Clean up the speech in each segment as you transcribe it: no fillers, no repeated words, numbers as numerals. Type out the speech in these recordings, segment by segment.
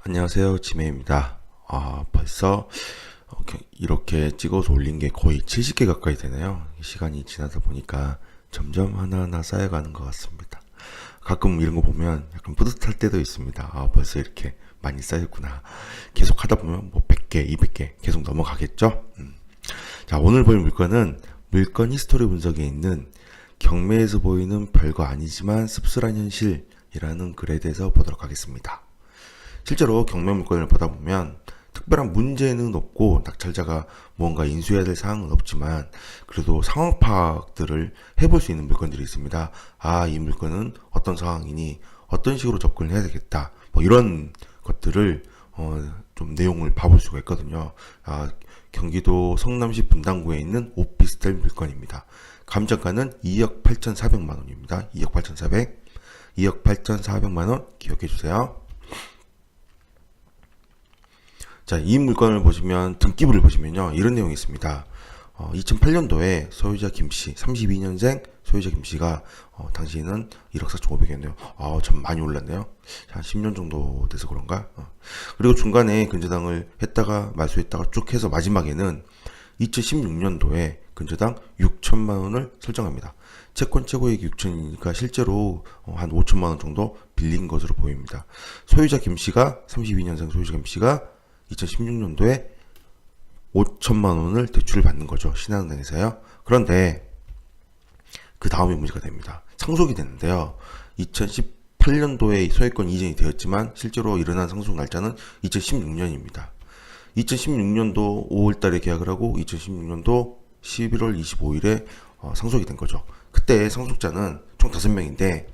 안녕하세요, 지메입니다. 벌써 이렇게 찍어서 올린 게 거의 70개 가까이 되네요. 시간이 지나다 보니까 점점 하나하나 쌓여가는 것 같습니다. 가끔 이런 거 보면 약간 뿌듯할 때도 있습니다. 벌써 이렇게 많이 쌓였구나. 계속 하다 보면 뭐 100개, 200개 계속 넘어가겠죠? 자, 오늘 볼 물건은 물건 히스토리 분석에 있는 경매에서 보이는 별거 아니지만 씁쓸한 현실이라는 글에 대해서 보도록 하겠습니다. 실제로 경매 물건을 보다 보면 특별한 문제는 없고 낙찰자가 뭔가 인수해야 될 사항은 없지만 그래도 상황 파악들을 해볼 수 있는 물건들이 있습니다. 이 물건은 어떤 상황이니 어떤 식으로 접근을 해야 되겠다. 뭐 이런 것들을 좀 내용을 봐볼 수가 있거든요. 경기도 성남시 분당구에 있는 오피스텔 물건입니다. 감정가는 2억 8,400만 원입니다. 2억 8,400. 2억 8,400만 원 기억해 주세요. 자, 이 물건을 보시면 등기부를 보시면요, 이런 내용이 있습니다. 2008년도에 소유자 김씨, 32년생 소유자 김씨가 당시에는 1억 4,500이었네요. 좀 많이 올랐네요. 한 10년 정도 돼서 그런가? 그리고 중간에 근저당을 했다가 말소했다가 쭉 해서 마지막에는 2016년도에 근저당 6천만 원을 설정합니다. 채권 최고액 6천이니까 실제로 한 5천만 원 정도 빌린 것으로 보입니다. 소유자 김씨가 32년생 소유자 김씨가 2016년도에 5천만 원을 대출을 받는 거죠. 신한은행에서요. 그런데 그 다음에 문제가 됩니다. 상속이 됐는데요. 2018년도에 소유권 이전이 되었지만 실제로 일어난 상속 날짜는 2016년입니다. 2016년도 5월달에 계약을 하고 2016년도 11월 25일에 상속이 된 거죠. 그때 상속자는 총 5명인데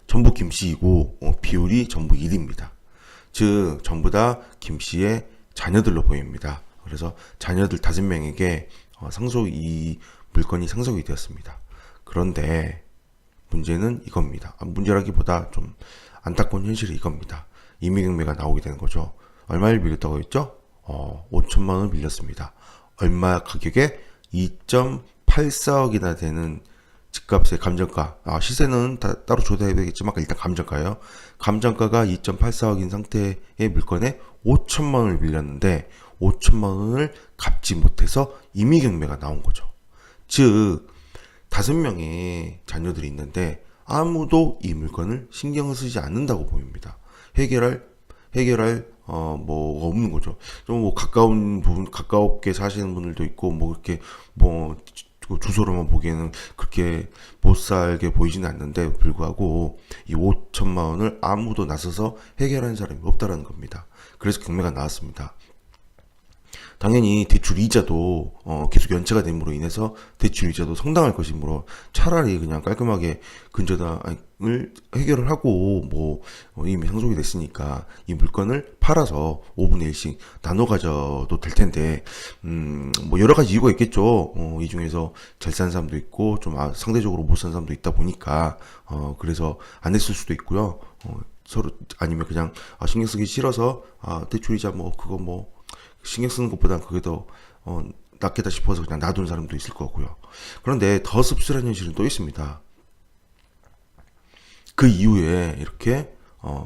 전부 김씨이고 비율이 전부 1입니다. 즉 전부 다 김씨의 자녀들로 보입니다. 그래서 자녀들 5명에게 이 물건이 상속이 되었습니다. 그런데 문제는 이겁니다. 문제라기보다 좀 안타까운 현실이 이겁니다. 임의경매가 나오게 되는 거죠. 얼마를 빌렸다고 했죠? 5천만 원을 빌렸습니다. 얼마 가격에 2.84억이나 되는 집값의 감정가, 시세는 따로 조사해야 되겠지만 일단 감정가예요. 감정가가 2.84억인 상태의 물건에 5천만 원을 빌렸는데 5천만 원을 갚지 못해서 임의경매가 나온 거죠. 즉 5명의 자녀들이 있는데 아무도 이 물건을 신경을 쓰지 않는다고 보입니다. 해결할 뭐가 없는 거죠. 좀 뭐 가까운 부분, 가깝게 사시는 분들도 있고 뭐 이렇게 뭐 주소로만 보기에는 그렇게 못 살게 보이지는 않는데 불구하고 이 5천만 원을 아무도 나서서 해결하는 사람이 없다라는 겁니다. 그래서 경매가 나왔습니다. 당연히 대출 이자도 계속 연체가 됨으로 인해서 대출 이자도 상당할 것이므로 차라리 그냥 깔끔하게 근저당을 해결을 하고 뭐 이미 상속이 됐으니까 이 물건을 팔아서 5분의 1씩 나눠 가져도 될 텐데 뭐 여러 가지 이유가 있겠죠. 이 중에서 잘 사는 사람도 있고 좀 상대적으로 못 사는 사람도 있다 보니까 그래서 안 했을 수도 있고요. 서로 아니면 그냥 신경 쓰기 싫어서 대출 이자 뭐 그거 뭐 신경 쓰는 것보단 그게 더 낫겠다 싶어서 그냥 놔두는 사람도 있을 거고요. 그런데 더 씁쓸한 현실은 또 있습니다. 그 이후에 이렇게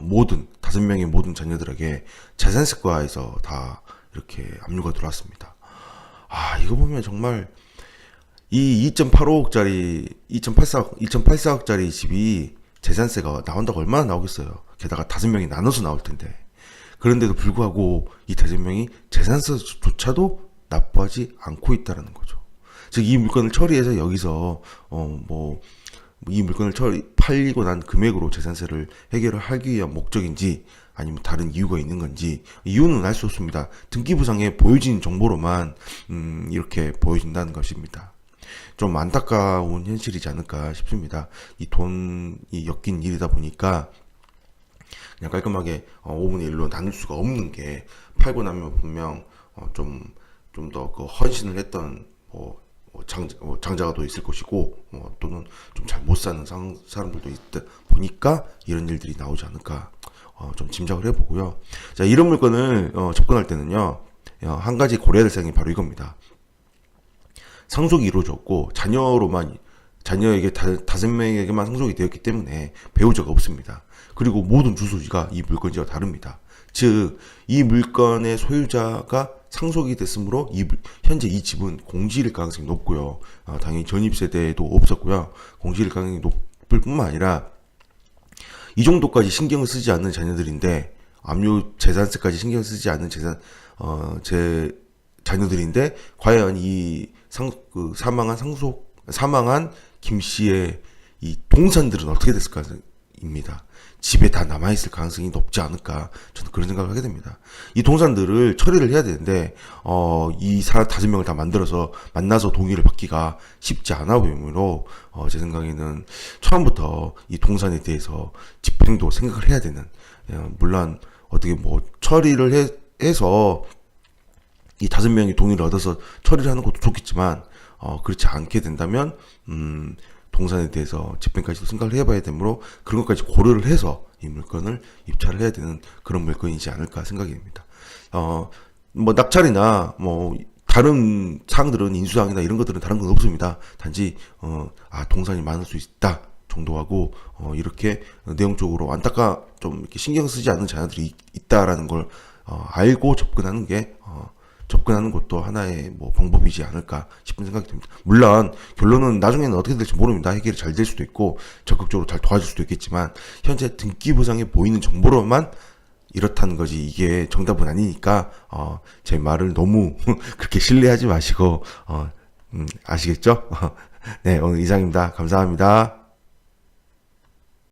모든 5명의 모든 자녀들에게 재산세과에서 다 이렇게 압류가 들어왔습니다. 이거 보면 정말 이 2.85억짜리 2.84억짜리 집이 재산세가 나온다고 얼마나 나오겠어요. 게다가 5명이 나눠서 나올 텐데. 그런데도 불구하고 이 5명이 재산세조차도 납부하지 않고 있다는 거죠. 즉 이 물건을 처리해서 여기서 이 물건을 팔리고 난 금액으로 재산세를 해결을 하기 위한 목적인지 아니면 다른 이유가 있는 건지 이유는 알 수 없습니다. 등기부상에 보여진 정보로만 이렇게 보여진다는 것입니다. 좀 안타까운 현실이지 않을까 싶습니다. 이 돈이 엮인 일이다 보니까 그냥 깔끔하게 5분의 1로 나눌 수가 없는 게 팔고 나면 분명 좀 더 그 헌신을 했던 장자가 또 있을 것이고 또는 좀 잘 못 사는 사람들도 있다 보니까 이런 일들이 나오지 않을까 좀 짐작을 해보고요. 자, 이런 물건을 접근할 때는요, 한 가지 고려해야 될 사항이 바로 이겁니다. 상속이 이루어졌고 자녀로만 자녀에게 다섯 명에게만 상속이 되었기 때문에 배우자가 없습니다. 그리고 모든 주소지가 이 물건지와 다릅니다. 즉, 이 물건의 소유자가 상속이 됐으므로 현재 이 집은 공실일 가능성이 높고요. 당연히 전입 세대도 없었고요. 공실일 가능성이 높을 뿐만 아니라 이 정도까지 신경을 쓰지 않는 자녀들인데, 압류 재산세까지 신경 쓰지 않는 제 자녀들인데, 과연 사망한 김 씨의 이 동산들은 어떻게 됐을까입니다. 집에 다 남아있을 가능성이 높지 않을까, 저는 그런 생각을 하게 됩니다. 이 동산들을 처리를 해야 되는데, 이 사람 5명을 다 만나서 동의를 받기가 쉽지 않아 보이므로, 제 생각에는 처음부터 이 동산에 대해서 집행도 생각을 해야 되는, 물론, 어떻게 처리를 해서 이 5명이 동의를 얻어서 처리를 하는 것도 좋겠지만, 그렇지 않게 된다면, 동산에 대해서 집행까지도 생각을 해봐야 되므로 그런 것까지 고려를 해서 이 물건을 입찰을 해야 되는 그런 물건이지 않을까 생각이 됩니다. 낙찰이나 다른 사항들은 인수상이나 이런 것들은 다른 건 없습니다. 단지 동산이 많을 수 있다 정도하고 이렇게 내용적으로 좀 이렇게 신경 쓰지 않는 자녀들이 있다라는 걸 알고 접근하는 것도 하나의 방법이지 않을까 싶은 생각이 듭니다. 물론 결론은 나중에는 어떻게 될지 모릅니다. 해결이 잘 될 수도 있고 적극적으로 잘 도와줄 수도 있겠지만 현재 등기부상에 보이는 정보로만 이렇다는 거지 이게 정답은 아니니까 제 말을 너무 그렇게 신뢰하지 마시고 아시겠죠? 네, 오늘 이상입니다. 감사합니다.